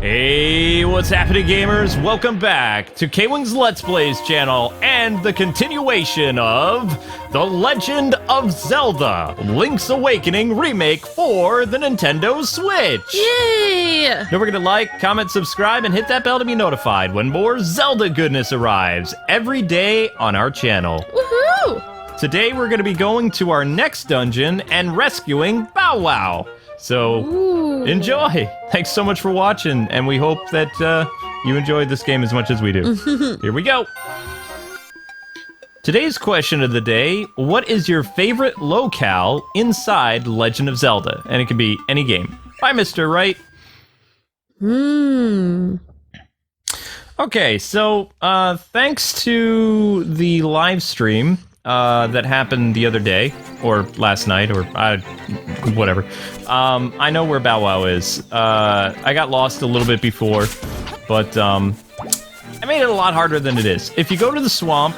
Hey, what's happening, gamers? Welcome back to KwingsLetsPlays channel and the continuation of The Legend of Zelda, Link's Awakening remake for the Nintendo Switch. Yay! Don't forget to like, comment, subscribe, and hit that bell to be notified when more Zelda goodness arrives every day on our channel. Woohoo! Today we're going to be going to our next dungeon and rescuing Bow Wow. So, enjoy! Thanks so much for watching, and we hope that you enjoyed this game as much as we do. Here we go! Today's question of the day, what is your favorite locale inside Legend of Zelda? And it can be any game. Bye, Mr. Wright. Okay, so, thanks to the live stream that happened the other day, or last night, or whatever. I know where Bow Wow is. I got lost a little bit before, but I made it a lot harder than it is. If you go to the swamp,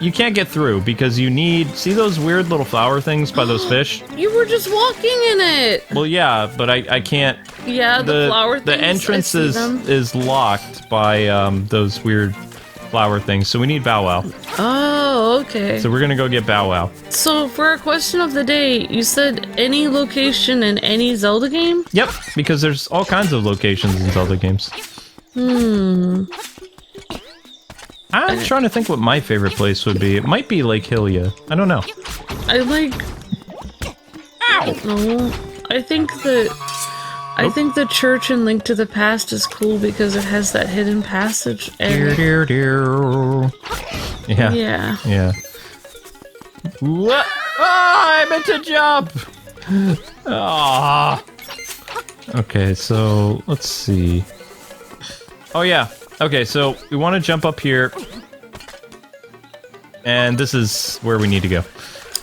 you can't get through because you need... See those weird little flower things by those fish? You were just walking in it! Well, yeah, but I can't... Yeah, the flower things, the entrance is locked by those weird flower things, so we need Bow Wow. Oh, okay. So we're gonna go get Bow Wow. So for our question of the day, you said any location in any Zelda game? Yep, because there's all kinds of locations in Zelda games. I'm trying to think what my favorite place would be. It might be Lake Hylia. I don't know. I like... Ow! No, I think the church in Link to the Past is cool because it has that hidden passage. And Yeah. yeah. What? Oh, I meant to jump! Ah. Okay, so let's see. Oh yeah. Okay, so we want to jump up here. And this is where we need to go.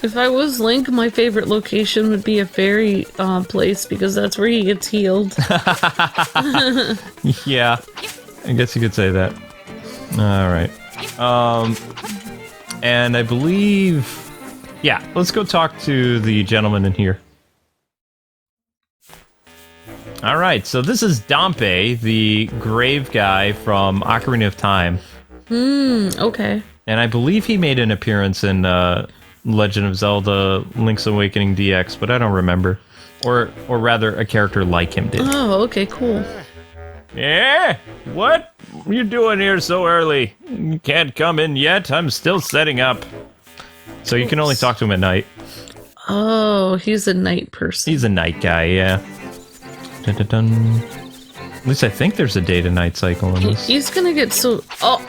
If I was Link, my favorite location would be a fairy place because that's where he gets healed. Yeah, I guess you could say that. Alright. And I believe... Yeah, let's go talk to the gentleman in here. Alright, so this is Dompe, the grave guy from Ocarina of Time. Okay. And I believe he made an appearance in Legend of Zelda Link's Awakening DX, but I don't remember. Or rather, a character like him did. Oh, okay, cool. Yeah? What are you doing here so early? You can't come in yet, I'm still setting up. So you can only talk to him at night. Oh, he's a night person. He's a night guy, yeah. Dun, dun, dun. At least I think there's a day to night cycle in this. He's gonna get so... Oh,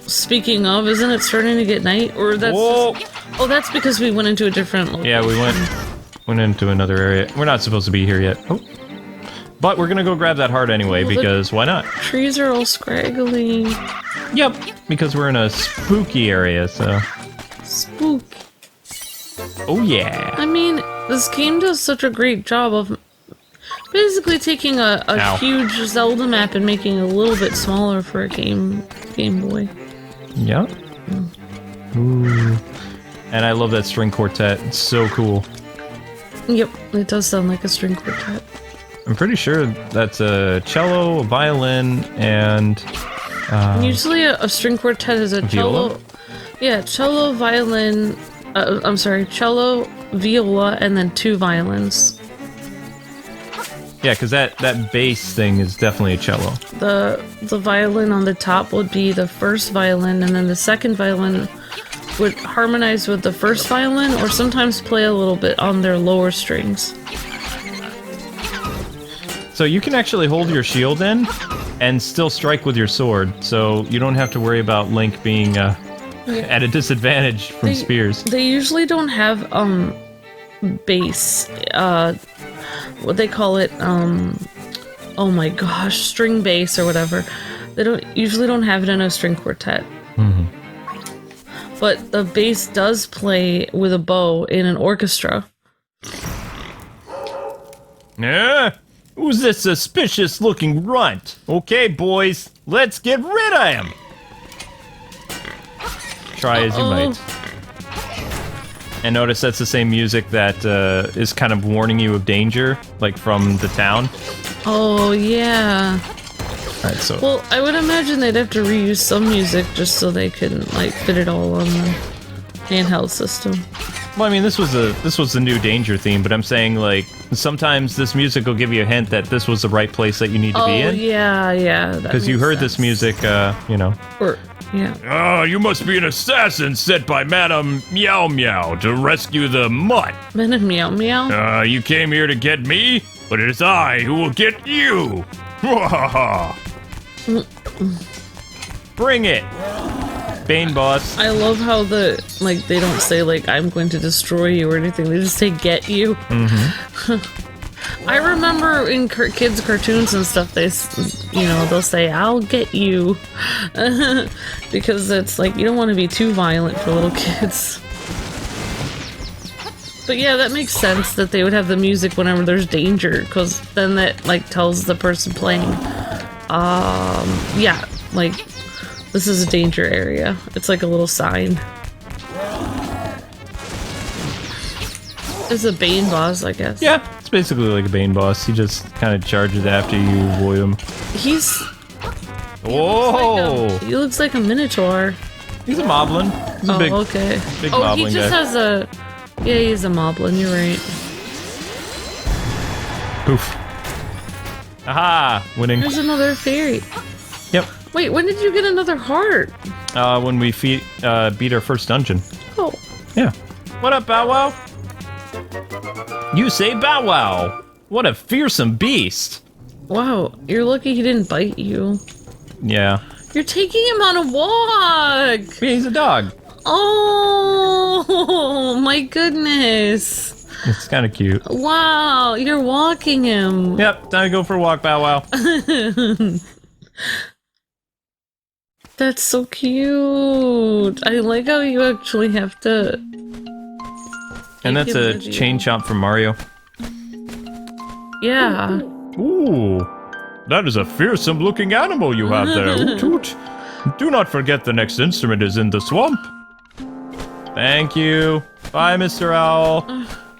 speaking of, isn't it starting to get night? Or that's... Whoa! Oh, that's because we went into a different location. Yeah, we went into another area. We're not supposed to be here yet. Oh. But we're gonna go grab that heart anyway, because why not? Trees are all scraggly. Yep, because we're in a spooky area, so... Spook. Oh yeah! I mean, this game does such a great job of basically taking a huge Zelda map and making it a little bit smaller for a Game Boy. Yep. Ooh. And I love that string quartet. It's so cool. Yep, it does sound like a string quartet. I'm pretty sure that's a cello, a violin, and... Usually a string quartet is a cello... Viola? Yeah, cello, violin... I'm sorry, cello, viola, and then 2 violins. Yeah, because that bass thing is definitely a cello. The violin on the top would be the first violin, and then the second violin would harmonize with the first violin, or sometimes play a little bit on their lower strings. So you can actually hold your shield in and still strike with your sword, so you don't have to worry about Link being at a disadvantage from spears. They usually don't have bass, what they call it, oh my gosh, string bass or whatever. They usually don't have it in a string quartet. But the bass does play with a bow in an orchestra. Yeah? Who's this suspicious-looking runt? Okay, boys, let's get rid of him! Try as you might. And notice that's the same music that is kind of warning you of danger, like from the town. Oh, yeah. Alright, so... Well, I would imagine they'd have to reuse some music just so they can, like, fit it all on the handheld system. Well, I mean, this was the new Danger theme, but I'm saying, like, sometimes this music will give you a hint that this was the right place that you need to be in. Oh, yeah. Because you heard this music, you know. Yeah. Oh, you must be an assassin sent by Madame Meow Meow to rescue the mutt. Madame Meow Meow? You came here to get me, but it is I who will get you. Bring it. Bane boss. I love how they don't say, like, I'm going to destroy you or anything. They just say, get you. Mm-hmm. I remember in kids' cartoons and stuff, they'll say, I'll get you. Because it's like, you don't want to be too violent for little kids. But yeah, that makes sense that they would have the music whenever there's danger, because then that, like, tells the person playing, yeah, like, this is a danger area. It's like a little sign. It's a Bane boss, I guess. Yeah, it's basically like a Bane boss. He just kind of charges after you avoid him. Whoa! He looks like a minotaur. He's a moblin. He's a big, okay. Big moblin he just guy. has a... Yeah, he's a moblin, you're right. Poof. Aha! Winning. There's another fairy. Yep. Wait, when did you get another heart? When we beat our first dungeon. Oh. Yeah. What up, Bow Wow? You say Bow Wow. What a fearsome beast. Wow, you're lucky he didn't bite you. Yeah. You're taking him on a walk! He's a dog. Oh, my goodness. It's kind of cute. Wow, you're walking him. Yep, time to go for a walk, Bow Wow. That's so cute. I like how you actually have to... And that's a chain chomp from Mario. Yeah. Ooh, that is a fearsome looking animal you have there. Oot, oot. Do not forget the next instrument is in the swamp. Thank you. Bye, Mr. Owl.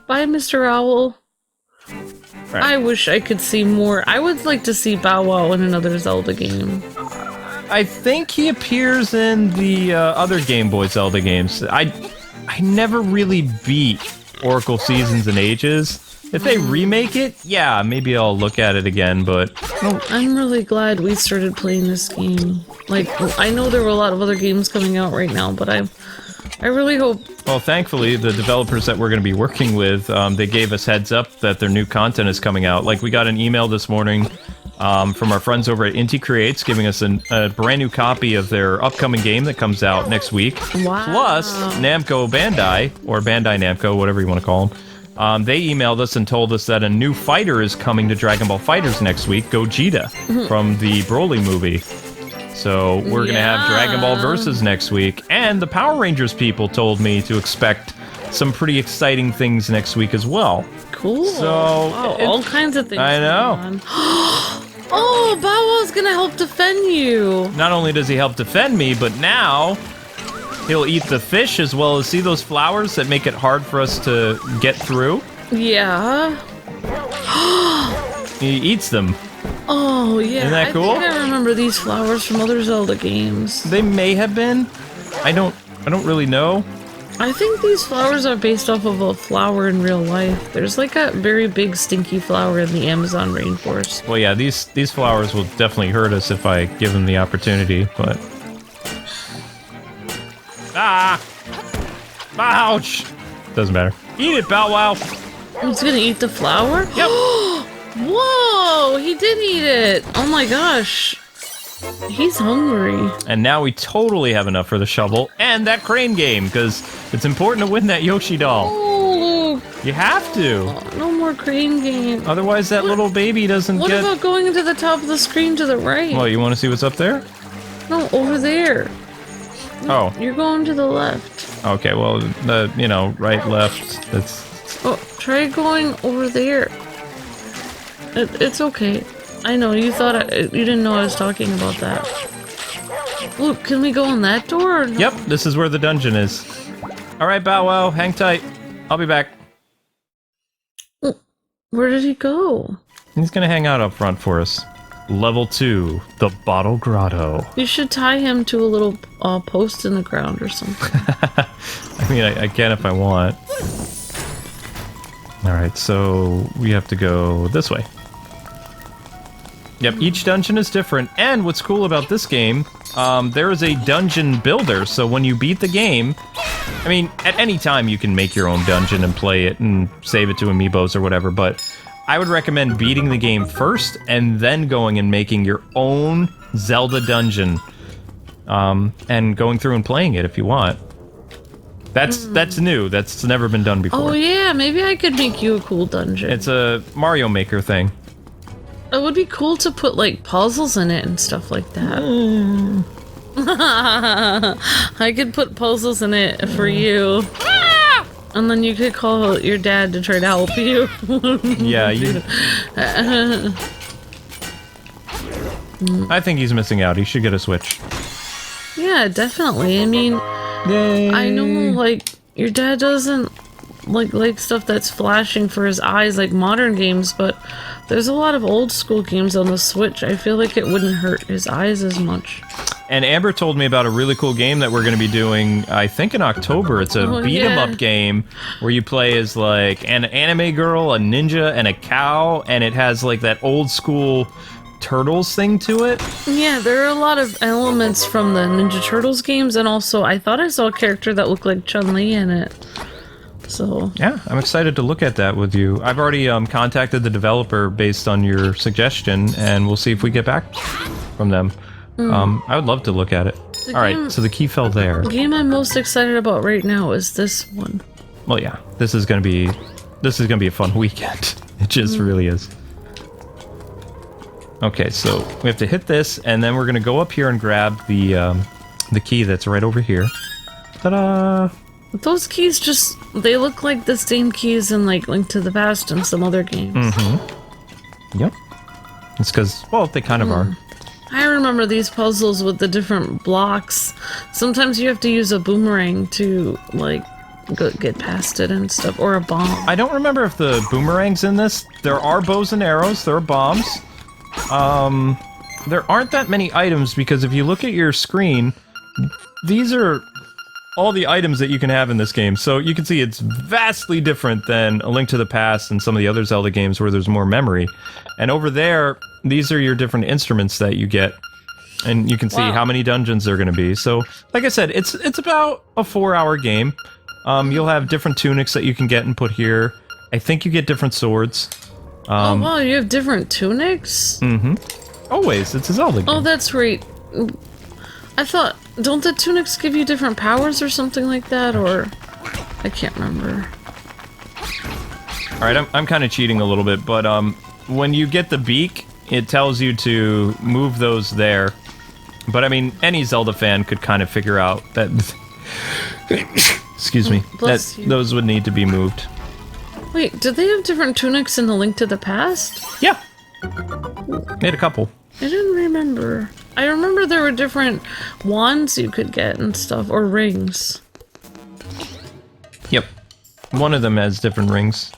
Bye, Mr. Owl. Right. I wish I could see more. I would like to see Bow Wow in another Zelda game. I think he appears in the other Game Boy Zelda games. I never really beat Oracle Seasons and Ages. If they remake it, yeah, maybe I'll look at it again, but... I'm really glad we started playing this game. Like, I know there were a lot of other games coming out right now, but I really hope... Well, thankfully, the developers that we're going to be working with, they gave us heads up that their new content is coming out. Like, we got an email this morning from our friends over at Inti Creates giving us a brand new copy of their upcoming game that comes out next week. Wow. Plus, Namco Bandai, or Bandai Namco, whatever you want to call them, they emailed us and told us that a new fighter is coming to Dragon Ball FighterZ next week, Gogeta, from the Broly movie. So we're going to have Dragon Ball Versus next week. And the Power Rangers people told me to expect some pretty exciting things next week as well. Cool. So all kinds of things. I know. Oh, Bow Wow's going to help defend you. Not only does he help defend me, but now... he'll eat the fish as well as see those flowers that make it hard for us to get through? Yeah. He eats them. Oh, yeah. Isn't that cool? I think I remember these flowers from other Zelda games. They may have been. I don't really know. I think these flowers are based off of a flower in real life. There's like a very big stinky flower in the Amazon rainforest. Well, yeah, these flowers will definitely hurt us if I give them the opportunity, but... Ah! Ouch! Doesn't matter. Eat it, Bow Wow! He's gonna eat the flower? Yep! Whoa! He did eat it! Oh my gosh! He's hungry. And now we totally have enough for the shovel and that crane game, because it's important to win that Yoshi doll. Oh, You have to! oh, no more crane game. Otherwise that little baby doesn't What get... about going into the top of the screen to the right? Well, you want to see what's up there? No, over there. Oh. You're going to the left. Okay, well, right, left, that's... Oh, try going over there. It's okay. I know, you didn't know I was talking about that. Look, can we go in that door? Or no? Yep, this is where the dungeon is. Alright, Bow Wow, hang tight. I'll be back. Where did he go? He's gonna hang out up front for us. Level 2, the Bottle Grotto. You should tie him to a little post in the ground or something. I mean, I can if I want. Alright, so we have to go this way. Yep, each dungeon is different, and what's cool about this game, there is a dungeon builder, so when you beat the game, I mean, at any time you can make your own dungeon and play it and save it to amiibos or whatever, but I would recommend beating the game first and then going and making your own Zelda dungeon, and going through and playing it if you want. That's new. That's never been done before. Oh yeah, maybe I could make you a cool dungeon. It's a Mario Maker thing. It would be cool to put like puzzles in it and stuff like that. I could put puzzles in it for you. And then you could call your dad to try to help you. Yeah, I think he's missing out. He should get a Switch. Yeah, definitely. I mean, Yay. I know, like, your dad doesn't like stuff that's flashing for his eyes like modern games, but there's a lot of old school games on the Switch. I feel like it wouldn't hurt his eyes as much. And Amber told me about a really cool game that we're going to be doing, I think in October. It's a beat-em-up game where you play as, like, an anime girl, a ninja, and a cow, and it has, like, that old-school Turtles thing to it. Yeah, there are a lot of elements from the Ninja Turtles games, and also I thought I saw a character that looked like Chun-Li in it. So yeah, I'm excited to look at that with you. I've already contacted the developer based on your suggestion, and we'll see if we get back from them. I would love to look at it. All right, so the key fell there. The game I'm most excited about right now is this one. Well, yeah, this is gonna be a fun weekend. It just really is. Okay, so we have to hit this, and then we're gonna go up here and grab the key that's right over here. Ta-da! Those keys they look like the same keys in, like, Link to the Past and some other games. Mm-hmm. Yep. It's because, well, they kind of are. I remember these puzzles with the different blocks. Sometimes you have to use a boomerang to, like, get past it and stuff, or a bomb. I don't remember if the boomerang's in this. There are bows and arrows, there are bombs. There aren't that many items, because if you look at your screen, these are all the items that you can have in this game. So you can see it's vastly different than A Link to the Past and some of the other Zelda games where there's more memory. And over there, these are your different instruments that you get. And you can see how many dungeons there are going to be. So, like I said, it's about a 4-hour game. You'll have different tunics that you can get and put here. I think you get different swords. Oh wow, you have different tunics? Mm-hmm. Always, it's a Zelda game. Oh, that's right. I thought, don't the tunics give you different powers or something like that, or... I can't remember. Alright, I'm kind of cheating a little bit, but when you get the beak, it tells you to move those there. But I mean, any Zelda fan could kind of figure out that... excuse me. That those would need to be moved. Wait, did they have different tunics in the Link to the Past? Yeah. They had a couple. I didn't remember. I remember there were different wands you could get and stuff, or rings. Yep. One of them has different rings.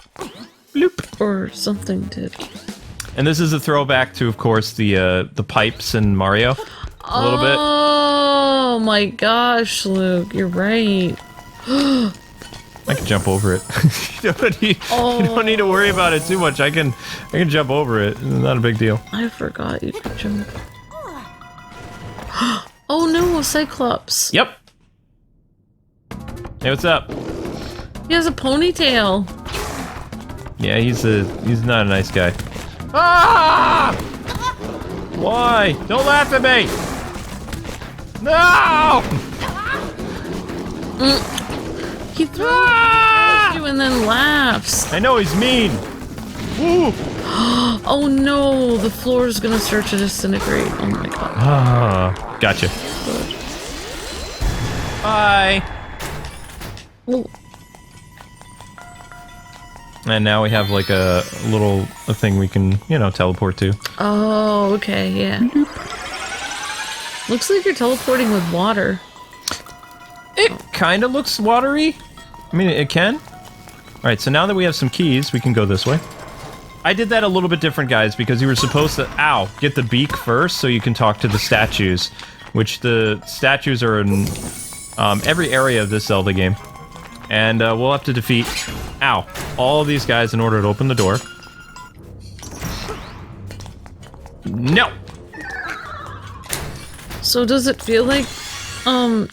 Bloop. Or something did. And this is a throwback to, of course, the pipes in Mario. A little bit. Oh my gosh, Luke, you're right. I can jump over it. you don't need to worry about it too much. I can jump over it. It's not a big deal. I forgot you could jump. Oh no, a Cyclops. Yep. Hey, what's up? He has a ponytail. Yeah, he's not a nice guy. Ah! Why? Don't laugh at me! No! He throws you and then laughs. I know, he's mean. Woo! Oh no, the floor is gonna start to disintegrate. Oh my god. Ah, gotcha. Good. Bye. Oh. And now we have like a thing we can, teleport to. Oh, okay, yeah. Looks like you're teleporting with water. It kind of looks watery. I mean, it can. Alright, so now that we have some keys, we can go this way. I did that a little bit different, guys, because you were supposed to, get the beak first so you can talk to the statues, which the statues are in every area of this Zelda game. And we'll have to defeat, all of these guys in order to open the door. No! So does it feel like,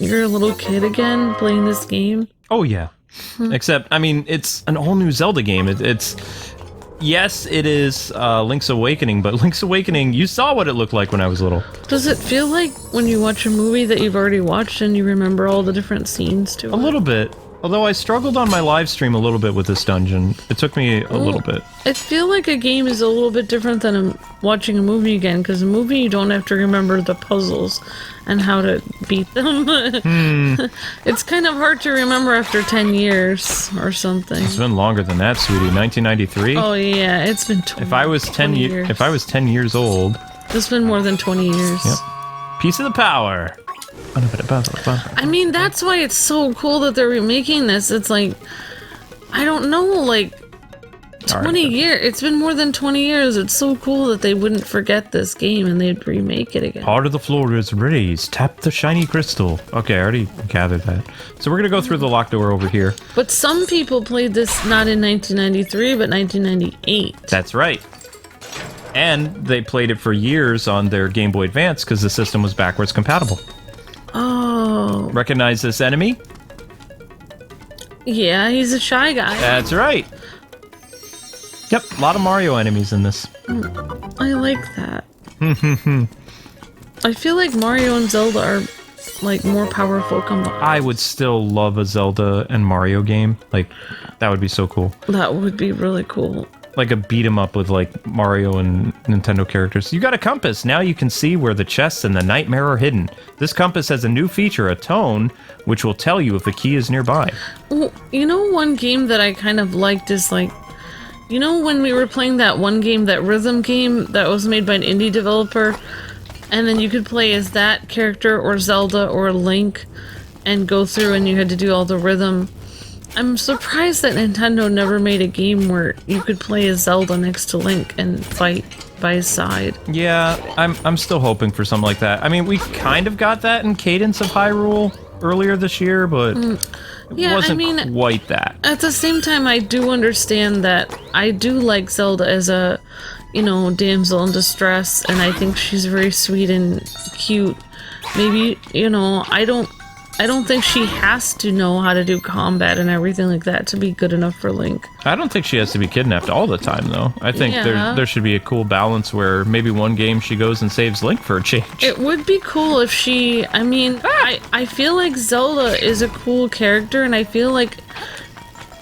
you're a little kid again playing this game? Oh, yeah. Except, I mean, it's an all-new Zelda game. Yes, it is Link's Awakening, but Link's Awakening, you saw what it looked like when I was little. Does it feel like when you watch a movie that you've already watched and you remember all the different scenes to it? A little bit. Although I struggled on my live stream a little bit with this dungeon. It took me a little bit. I feel like a game is a little bit different than watching a movie again, because a movie you don't have to remember the puzzles and how to beat them. It's kind of hard to remember after 10 years or something. It's been longer than that, sweetie. 1993? Oh yeah, it's been 20, if I was 10 years. If I was 10 years old. It's been more than 20 years. Yep. Piece of the power. I mean, that's why it's so cool that they're remaking this. It's like, I don't know, like 20 years. It's been more than 20 years. It's so cool that they wouldn't forget this game and they'd remake it again. Part of the floor is raised. Tap the shiny crystal. Okay, I already gathered that. So we're gonna go through the locked door over here. But some people played this not in 1993, but 1998. That's right. And they played it for years on their Game Boy Advance because the system was backwards compatible. Oh. Recognize this enemy? Yeah, he's a shy guy. That's right. Yep, a lot of Mario enemies in this. I like that. I feel like Mario and Zelda are like more powerful combined. I would still love a Zelda and Mario game. Like, that would be so cool. That would be really cool. Like a beat 'em up with like Mario and Nintendo characters. You got a compass. Now you can see where the chests and the nightmare are hidden. This compass has a new feature, a tone, which will tell you if a key is nearby. Well, you know, one game that I kind of liked is like, you know, when we were playing that one game, that rhythm game that was made by an indie developer, and then you could play as that character or Zelda or Link and go through and you had to do all the rhythm. I'm surprised that Nintendo never made a game where you could play as Zelda next to Link and fight by his side. Yeah, I'm still hoping for something like that. I mean, we kind of got that in Cadence of Hyrule earlier this year, but it wasn't quite that. At the same time, I do understand that I do like Zelda as a, you know, damsel in distress, and I think she's very sweet and cute. Maybe, you know, I don't think she has to know how to do combat and everything like that to be good enough for Link. I don't think she has to be kidnapped all the time, though. I think there should be a cool balance where maybe one game she goes and saves Link for a change. It would be cool if she... I mean, I feel like Zelda is a cool character, and I feel like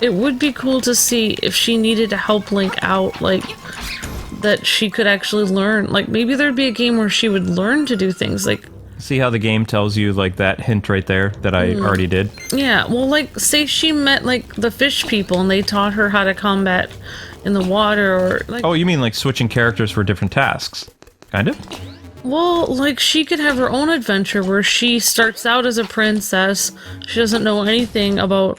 it would be cool to see if she needed to help Link out, like, that she could actually learn. Like, maybe there'd be a game where she would learn to do things, like... See how the game tells you, like, that hint right there that I already did? Yeah, well, like, say she met, like, the fish people and they taught her how to combat in the water, or, like... Oh, you mean, like, switching characters for different tasks? Kind of? Well, like, she could have her own adventure where she starts out as a princess, she doesn't know anything about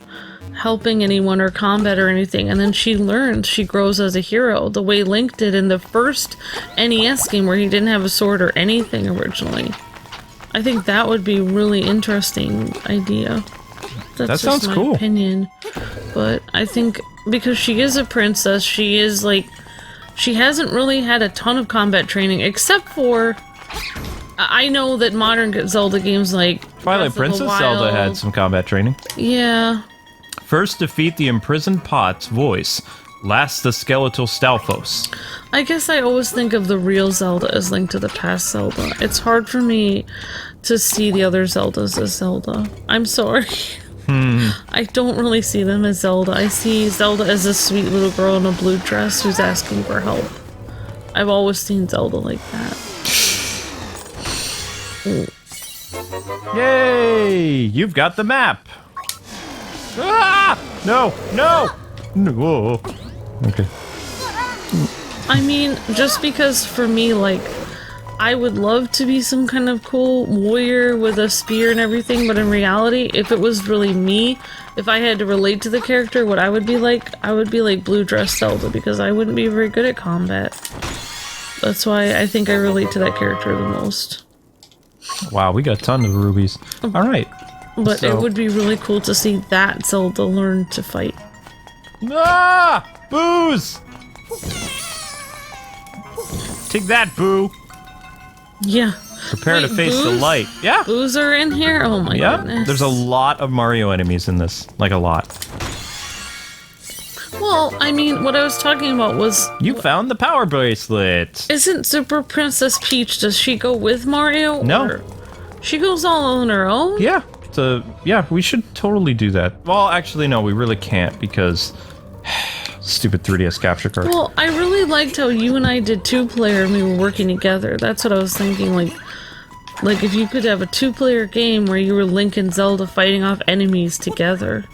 helping anyone or combat or anything, and then she learns, she grows as a hero, the way Link did in the first NES game where he didn't have a sword or anything originally. I think that would be a really interesting idea. That sounds cool. That's just my opinion. But I think because she is a princess, she is like... She hasn't really had a ton of combat training, except for... I know that modern Zelda games like... Twilight Princess Zelda had some combat training. Yeah. First, defeat the imprisoned Pot's voice. Last, the skeletal Stalfos. I guess I always think of the real Zelda as Link to the Past Zelda. It's hard for me to see the other Zeldas as Zelda. I'm sorry. I don't really see them as Zelda. I see Zelda as a sweet little girl in a blue dress who's asking for help. I've always seen Zelda like that. Yay! You've got the map! Ah! No! No! No! Okay. I mean, just because for me, like, I would love to be some kind of cool warrior with a spear and everything, but in reality, if it was really me, if I had to relate to the character, what I would be like blue dress Zelda, because I wouldn't be very good at combat. That's why I think I relate to that character the most. Wow, we got a ton of rubies. Alright. But So- it would be really cool to see that Zelda learn to fight. Ah! Booze! Take that, Boo! Yeah. Prepare to Wait, face the Boos? light. Yeah! Boos are in here? Oh my Yeah, goodness. there's a lot of Mario enemies in this. Like, a lot. Well, I mean, what I was talking about was... You found the power bracelet! Isn't Super Princess Peach, does she go with Mario? No. Or she goes all on her own? Yeah, yeah, we should totally do that. Well, actually, no, we really can't because stupid 3DS capture card. Well, I really liked how you and I did two-player and we were working together. That's what I was thinking, like if you could have a two-player game where you were Link and Zelda fighting off enemies together.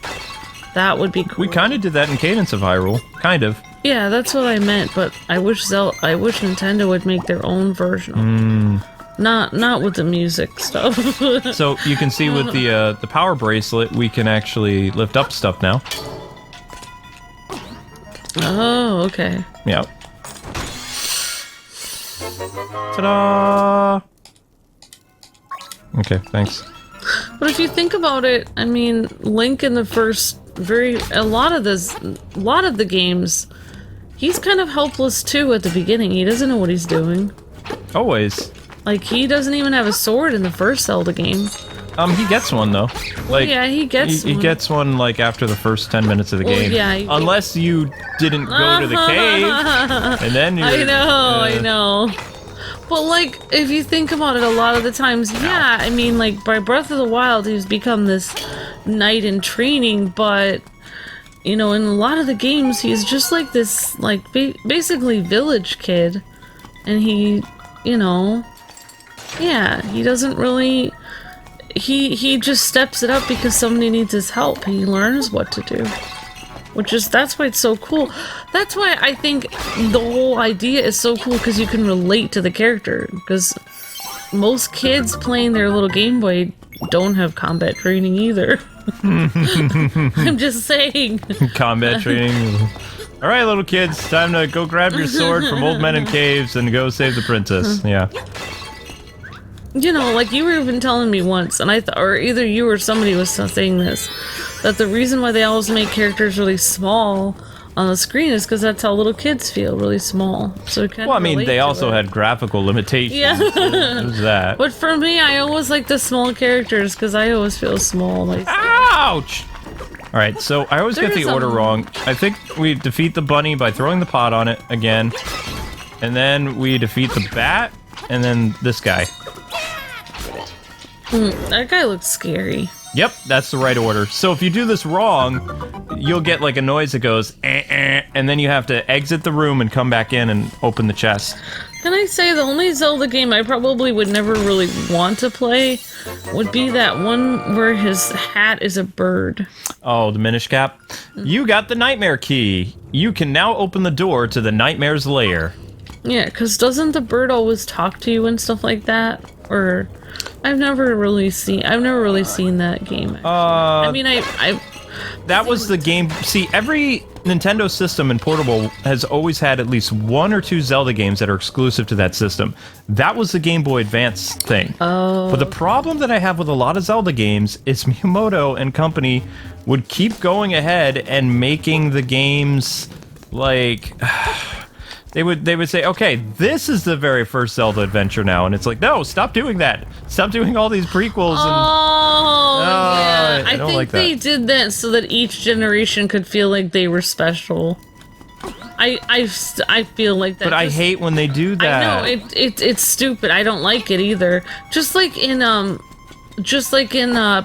That would be cool. We kind of did that in Cadence of Hyrule, kind of. Yeah, that's what I meant, but I wish Nintendo would make their own version of it. Not with the music stuff. So you can see with the power bracelet, we can actually lift up stuff now. Oh, okay. Yeah. Ta-da! Okay, thanks. But if you think about it, I mean, Link in the first a lot of the games, he's kind of helpless too at the beginning. He doesn't know what he's doing. Always. Like, he doesn't even have a sword in the first Zelda game. He gets one though. Like, yeah, he gets he one. gets one like after the first 10 minutes of the game. Yeah, unless you didn't go to the cave, and then you're... I know. But, like, if you think about it, a lot of the times, yeah, I mean, like, by Breath of the Wild, he's become this knight in training, but, you know, in a lot of the games, he's just like this, like, basically village kid. And he, you know, yeah, he doesn't really... He just steps it up because somebody needs his help. He learns what to do. That's why it's so cool. That's why I think the whole idea is so cool, because you can relate to the character. Because most kids playing their little Game Boy don't have combat training either. I'm just saying. Combat training. Alright, little kids, time to go grab your sword from old men in caves and go save the princess. Yeah. You know, like you were even telling me once, and or either you or somebody was saying this, that the reason why they always make characters really small on the screen is because that's how little kids feel, really small. So it kind Well, I mean, they also had graphical limitations. Yeah. So there's that. But for me, I always like the small characters because I always feel small myself. Ouch! Alright, so I always get the There's order a- wrong. I think we defeat the bunny by throwing the pot on it again. And then we defeat the bat, and then this guy. That guy looks scary. Yep, that's the right order. So if you do this wrong, you'll get like a noise that goes, and then you have to exit the room and come back in and open the chest. Can I say the only Zelda game I probably would never really want to play would be that one where his hat is a bird. Oh, the Minish Cap. You got the Nightmare Key. You can now open the door to the Nightmare's lair. Yeah, because doesn't the bird always talk to you and stuff like that? Or I've never really seen that game. Actually. I mean, That was the game. See, every Nintendo system and portable has always had at least one or two Zelda games that are exclusive to that system. That was the Game Boy Advance thing. Oh. But the problem that I have with a lot of Zelda games is Miyamoto and company would keep going ahead and making the games like... They would say, okay, this is the very first Zelda adventure now, and it's like, no, stop doing that. Stop doing all these prequels. Oh, yeah. I don't think like that. they did that so that each generation could feel like they were special. I feel like that. But I hate when they do that. I know it's stupid. I don't like it either. Just like in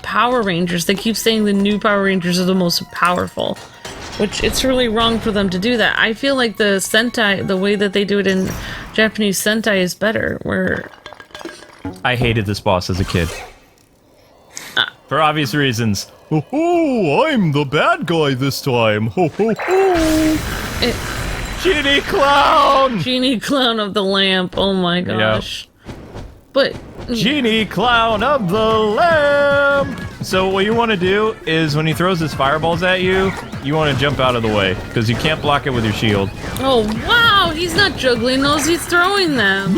Power Rangers, they keep saying the new Power Rangers are the most powerful. Which, it's really wrong for them to do that. I feel like the Sentai, the way that they do it in Japanese Sentai is better, where... I hated this boss as a kid. For obvious reasons. Ho ho, I'm the bad guy this time. Ho ho ho. Genie Clown! Genie Clown of the Lamp, oh my gosh. But Genie Clown of the Lamp! So what you want to do is when he throws his fireballs at you, you want to jump out of the way, because you can't block it with your shield. oh wow, he's not juggling those, he's throwing them.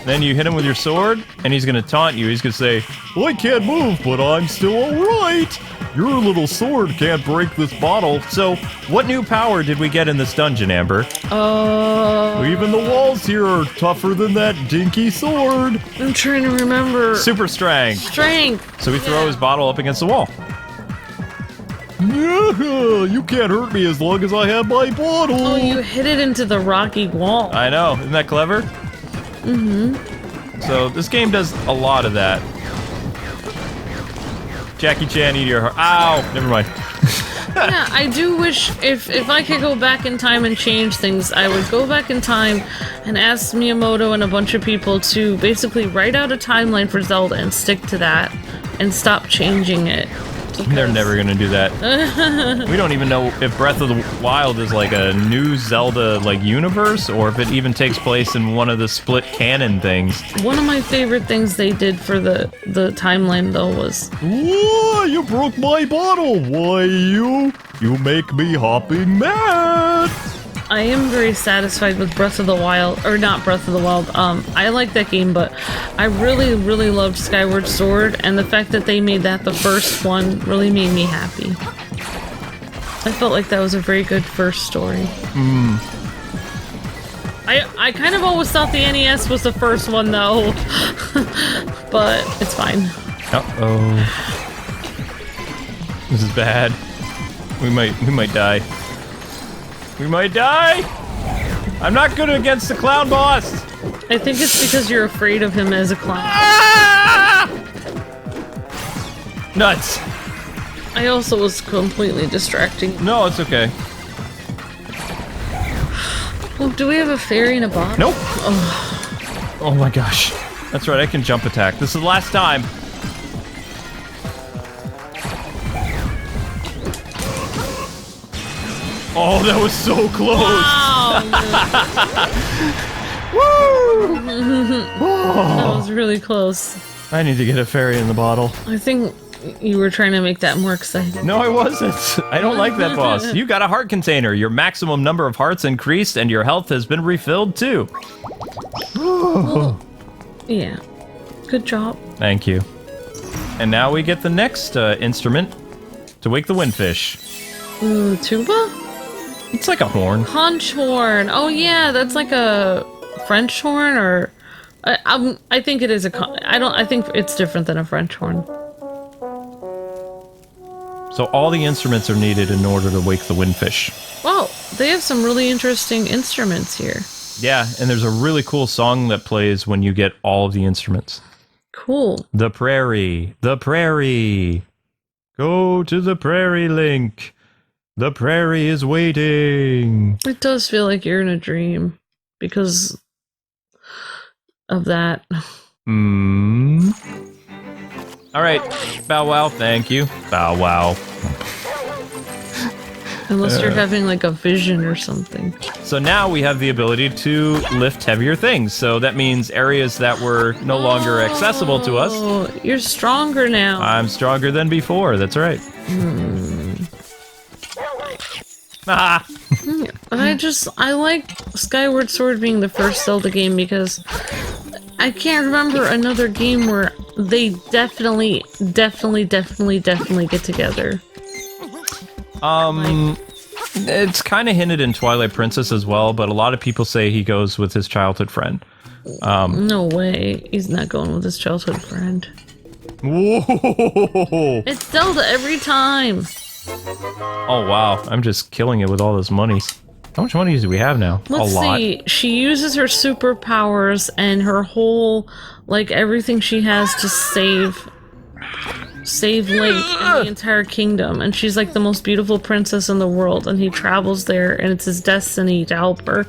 Then you hit him with your sword, and he's going to taunt you. He's going to say, well, I can't move, but I'm still alright! Your little sword can't break this bottle. So, what new power did we get in this dungeon, Amber? Even the walls here are tougher than that dinky sword. I'm trying to remember. Super strength. Strength. So we throw his bottle up against the wall. Yeah, you can't hurt me as long as I have my bottle. Oh, you hit it into the rocky wall. I know. Isn't that clever? Mm-hmm. So this game does a lot of that. Jackie Chan, eat your heart. Ow! Never mind. Yeah, I do wish if I could go back in time and change things, I would go back in time and ask Miyamoto and a bunch of people to basically write out a timeline for Zelda and stick to that and stop changing it. They're never gonna do that. We don't even know if Breath of the Wild is like a new Zelda like universe, or if it even takes place in one of the split canon things. One of my favorite things they did for the timeline though was, whoa, you broke my bottle. Why you make me hopping mad. I am very satisfied with Breath of the Wild, or not Breath of the Wild. I like that game, but I really, really loved Skyward Sword, and the fact that they made that the first one really made me happy. I felt like that was a very good first story. I kind of always thought the NES was the first one, though, but it's fine. Uh-oh. This is bad. We might die. We might die! I'm not good against the clown boss! I think it's because you're afraid of him as a clown. Ah! Nuts! I also was completely distracting. No, it's okay. Oh, do we have a fairy in a box? Nope! Oh my gosh. That's right, I can jump attack. This is the last time. Oh, that was so close! Wow. Woo! That was really close. I need to get a fairy in the bottle. I think you were trying to make that more exciting. No, I wasn't. I don't like that boss. You got a heart container. Your maximum number of hearts increased, and your health has been refilled, too. Well, yeah. Good job. Thank you. And now we get the next instrument to wake the windfish. Tuba? It's like a horn. Conch horn. Oh yeah, that's like a French horn, or I think it is a I think it's different than a French horn. So all the instruments are needed in order to wake the windfish. Wow, they have some really interesting instruments here. Yeah, and there's a really cool song that plays when you get all of the instruments. Cool. The prairie, the prairie. Go to the prairie, Link. The prairie is waiting. It does feel like you're in a dream because of that. All right, Bow Wow, thank you. Bow Wow. Unless you're having like a vision or something. So now we have the ability to lift heavier things. So that means areas that were no longer accessible to us. Oh, you're stronger now. I'm stronger than before, that's right. Ah! I like Skyward Sword being the first Zelda game because I can't remember another game where they definitely get together. It's kind of hinted in Twilight Princess as well, but a lot of people say he goes with his childhood friend. No way. He's not going with his childhood friend. Whoa! It's Zelda every time. Oh wow, I'm just killing it with all those monies. How much money do we have now? Let's a lot. see. She uses her superpowers and her whole, like, everything she has to save Link and the entire kingdom. And she's like the most beautiful princess in the world, and he travels there, and it's his destiny to help her.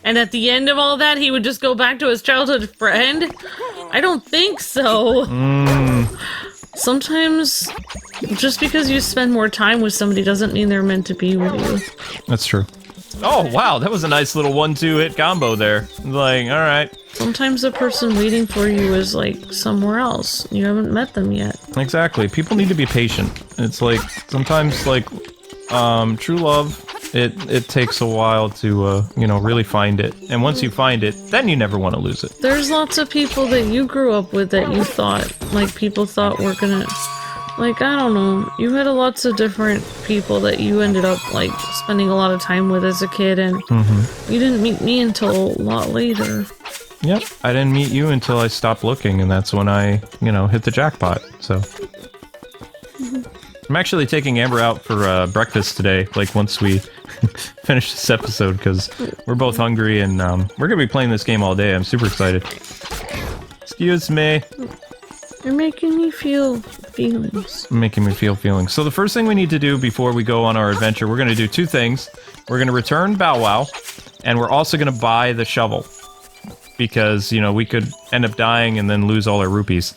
And at the end of all that, he would just go back to his childhood friend? I don't think so. Sometimes, just because you spend more time with somebody doesn't mean they're meant to be with you. That's true. Oh, wow, that was a nice little 1-2 hit combo there. Like, alright. Sometimes the person waiting for you is, like, somewhere else. You haven't met them yet. Exactly. People need to be patient. It's like, sometimes, like, true love, it takes a while to, you know, really find it. And once you find it, then you never want to lose it. There's lots of people that you grew up with that you thought, like, people thought were gonna... Like, I don't know, you had lots of different people that you ended up, like, spending a lot of time with as a kid, and you didn't meet me until a lot later. Yep, I didn't meet you until I stopped looking, and that's when I, you know, hit the jackpot, so... I'm actually taking Amber out for breakfast today, like, once we finish this episode, because we're both hungry, and we're gonna be playing this game all day. I'm super excited. Excuse me. You're making me feel feelings. Making me feel feelings. So the first thing we need to do before we go on our adventure, we're going to do two things. We're going to return Bow Wow, and we're also going to buy the shovel. Because, you know, we could end up dying and then lose all our rupees.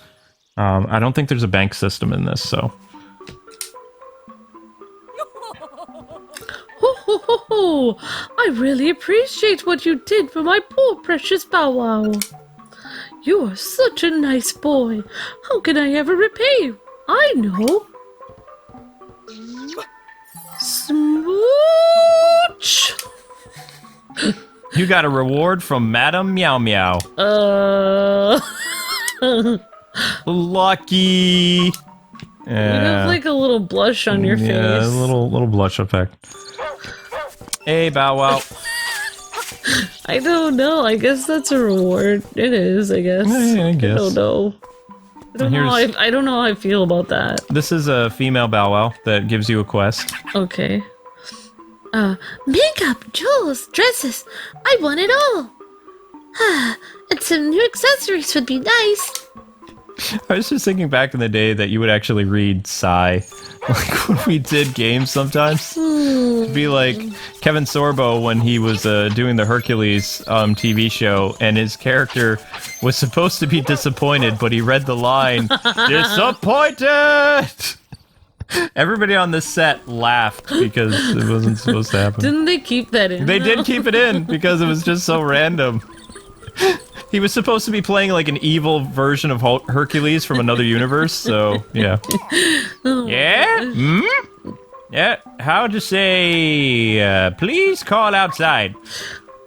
I don't think there's a bank system in this, so... Ho ho ho ho! I really appreciate what you did for my poor precious Bow Wow. You are such a nice boy. How can I ever repay you? I know. Smooch! You got a reward from Madam Meow Meow. Lucky! Yeah. You have like a little blush on your face. Yeah, a little blush effect. Hey, Bow Wow. I don't know. I guess that's a reward. It is, I guess. Yeah, I guess. I don't know. I don't know how I feel about that. This is a female Bow Wow that gives you a quest. Okay. Makeup, jewels, dresses. I want it all. And some new accessories would be nice. I was just thinking back in the day that you would actually read Psy. Like when we did games sometimes. It'd be like Kevin Sorbo when he was doing the Hercules TV show, and his character was supposed to be disappointed, but he read the line, "Disappointed!" Everybody on the set laughed because it wasn't supposed to happen. Didn't they keep that in? They did keep it in because it was just so random. He was supposed to be playing like an evil version of Hercules from another universe, so yeah. Yeah? Hmm? Yeah, how to say, please call outside.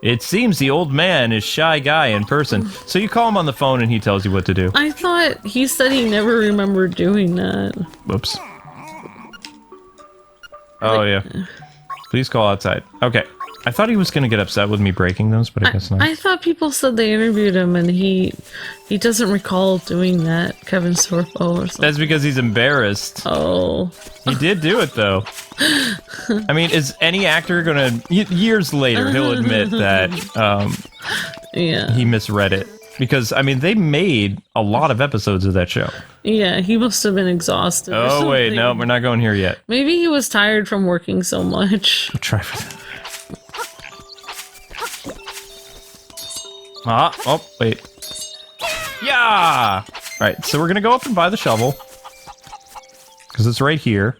It seems the old man is shy guy in person. So you call him on the phone and he tells you what to do. I thought he said he never remembered doing that. Whoops. Oh, yeah. Please call outside. Okay. I thought he was going to get upset with me breaking those, but I guess not. I thought people said they interviewed him and he doesn't recall doing that, Kevin Sorbo or something. That's because he's embarrassed. Oh. He did do it, though. I mean, is any actor going to... Years later, he'll admit that yeah. he misread it. Because, I mean, they made a lot of episodes of that show. Yeah, he must have been exhausted. Oh, wait, no, we're not going here yet. Maybe he was tired from working so much. I'll try for that. Oh, wait. Yeah! Alright, so we're gonna go up and buy the shovel. Because it's right here.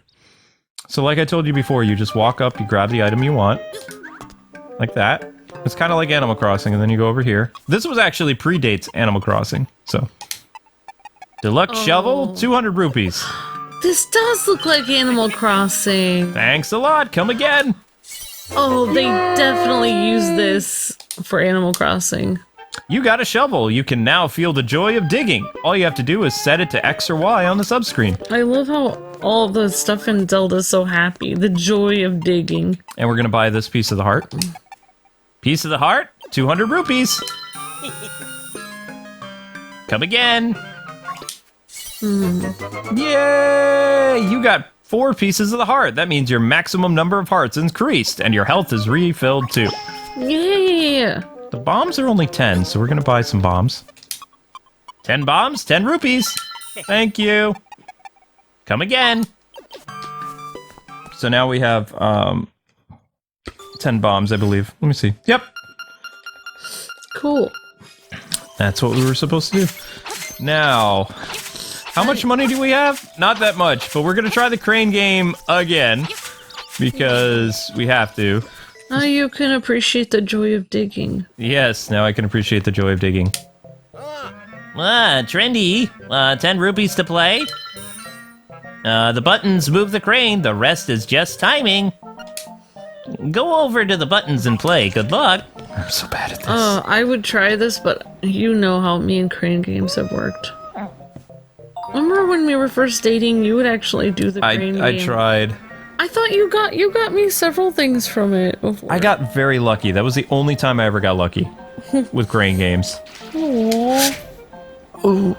So like I told you before, you just walk up, you grab the item you want. Like that. It's kind of like Animal Crossing, and then you go over here. This was actually predates Animal Crossing, so. Deluxe Shovel, 200 rupees. This does look like Animal Crossing. Thanks a lot, come again! Oh, they definitely use this for Animal Crossing. You got a shovel. You can now feel the joy of digging. All you have to do is set it to X or Y on the subscreen. I love how all the stuff in Zelda is so happy. The joy of digging. And we're going to buy this piece of the heart. Piece of the heart, 200 rupees. Come again. Yay! You got 4 pieces of the heart. That means your maximum number of hearts increased, and your health is refilled too. Yeah. The bombs are only 10, so we're gonna buy some bombs. 10 bombs, 10 rupees. Thank you. Come again. So now we have 10 bombs, I believe. Let me see. Yep. Cool. That's what we were supposed to do. Now, how much money do we have? Not that much, but we're gonna try the crane game again because we have to. Now you can appreciate the joy of digging. Yes, now I can appreciate the joy of digging. Trendy. 10 rupees to play. The buttons move the crane, the rest is just timing. Go over to the buttons and play. Good luck. I'm so bad at this. I would try this, but you know how me and Crane games have worked. Remember when we were first dating, you would actually do the Crane game? I tried. I thought you got me several things from it before. I got very lucky. That was the only time I ever got lucky with crane games. Aww. Ooh.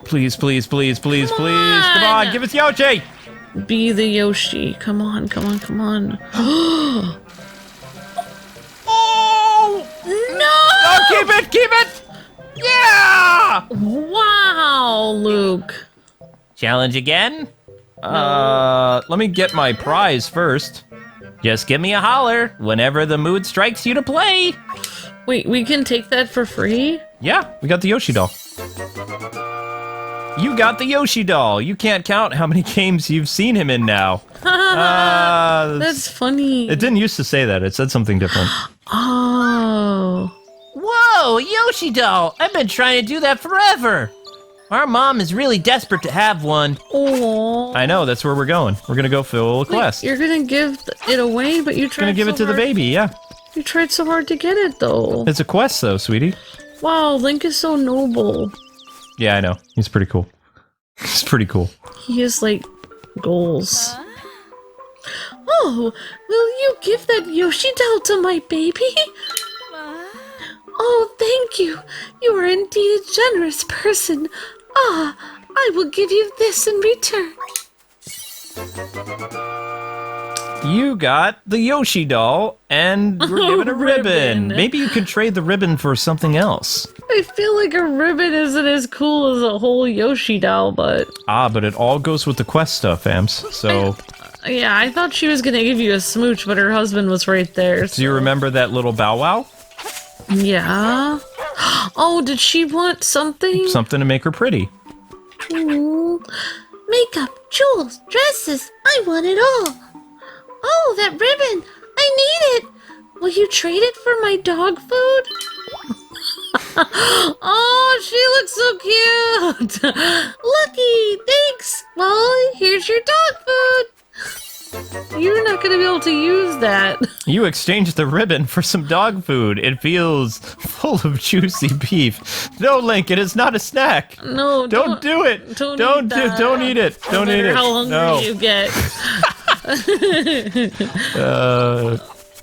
Please, please, please, please, please. Come on, give us Yoshi! Be the Yoshi. Come on, come on, come on. Oh! No! Oh, keep it, keep it! Yeah! Wow, Luke. Challenge again? Let me get my prize first. Just give me a holler whenever the mood strikes you to play. Wait, we can take that for free? Yeah, we got the Yoshi doll. You got the Yoshi doll. You can't count how many games you've seen him in now. That's funny. It didn't used to say that. It said something different. Oh. Whoa, Yoshi doll! I've been trying to do that forever. Our mom is really desperate to have one. Oh. I know, that's where we're going. We're gonna go fill a quest. You're gonna give it away, but you tried Gonna give so it to the hard. baby, yeah. You tried so hard to get it, though. It's a quest, though, sweetie. Wow, Link is so noble. Yeah, I know. He's pretty cool. He's pretty cool. He has, like, goals. Oh, will you give that Yoshi doll to my baby? Oh, thank you. You are indeed a generous person. Ah, I will give you this in return. You got the Yoshi doll, and we're given a ribbon. Maybe you could trade the ribbon for something else. I feel like a ribbon isn't as cool as a whole Yoshi doll, but... Ah, but it all goes with the quest stuff, Ams. So... Yeah, I thought she was gonna give you a smooch, but her husband was right there. So. Do you remember that little Bow Wow? Yeah. Oh, did she want something? Something to make her pretty. Ooh. Makeup, jewels, dresses. I want it all. Oh, that ribbon. I need it. Will you trade it for my dog food? Oh, she looks so cute. Lucky, thanks. Well, here's your dog food. You're not going to be able to use that. You exchanged the ribbon for some dog food. It feels full of juicy beef. No, Link, it is not a snack. No, don't do it. Don't eat that. Don't eat it. Don't eat it. How hungry you get. That's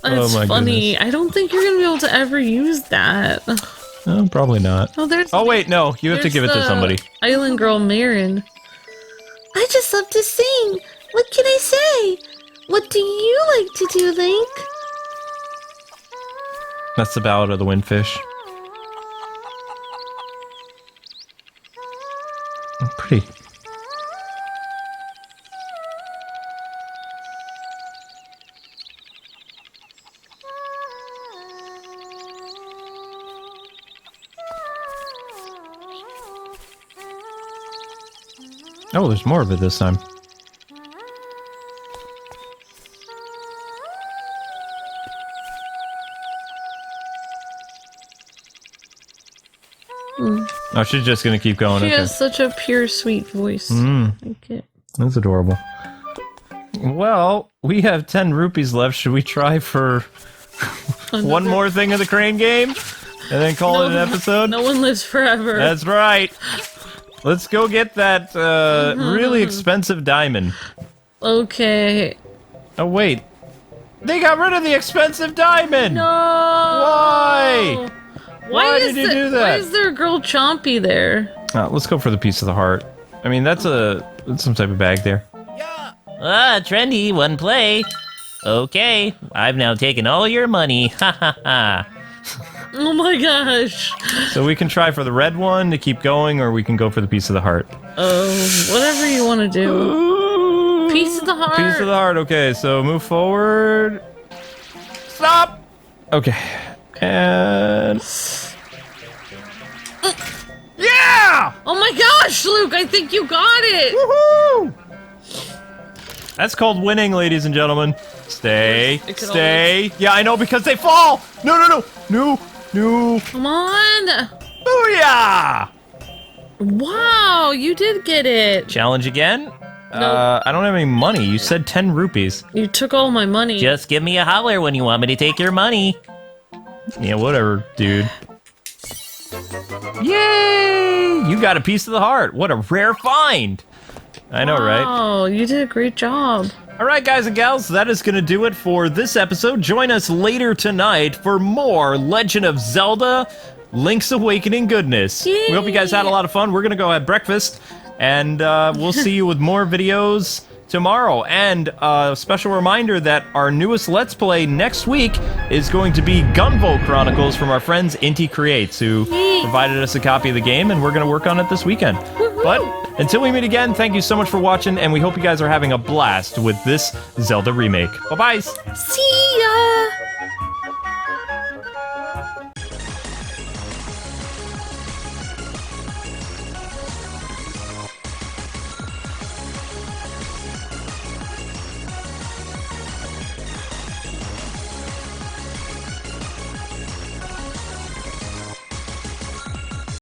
oh my funny. goodness. I don't think you're going to be able to ever use that. No, probably not. Oh, Oh, wait, no. You have to give it to somebody. Island girl Marin. I just love to sing. What can I say? What do you like to do, Link? That's the Ballad of the Windfish. Oh, pretty. Oh, there's more of it this time. Oh, she's just gonna keep going. She Okay. has such a pure, sweet voice. Like it. That's adorable. Well, we have 10 rupees left. Should we try for one more thing of the crane game? And then call it an episode? No one lives forever. That's right. Let's go get that really expensive diamond. Okay. Oh, wait. They got rid of the expensive diamond! No! Why? Why did you do that? Why is there a girl Chompy there? Let's go for the piece of the heart. I mean, that's some type of bag there. Trendy, one play. Okay, I've now taken all your money. Ha ha ha. Oh my gosh. So we can try for the red one to keep going, or we can go for the piece of the heart. Oh, whatever you want to do. Ooh. Piece of the heart. Piece of the heart. Okay, so move forward. Stop. Okay. And yeah! Oh my gosh, Luke, I think you got it. Woohoo! That's called winning, ladies and gentlemen. Stay, It could stay. Yeah, I know, because they fall. No, no, no, no, no. Come on! Booyah! Wow, you did get it. Challenge again? Nope. I don't have any money. You said 10 rupees. You took all my money. Just give me a holler when you want me to take your money. Yeah, whatever, dude. Yay! You got a piece of the heart. What a rare find. I know, right? Oh, you did a great job. All right, guys and gals, that is going to do it for this episode. Join us later tonight for more Legend of Zelda Link's Awakening goodness. Yay! We hope you guys had a lot of fun. We're going to go have breakfast, and we'll see you with more videos tomorrow. And a special reminder that our newest Let's Play next week is going to be Gunvolt Chronicles from our friends Inti Creates, who provided us a copy of the game, and we're going to work on it this weekend. But until we meet again, thank you so much for watching, and we hope you guys are having a blast with this Zelda remake. Bye-bye! See ya!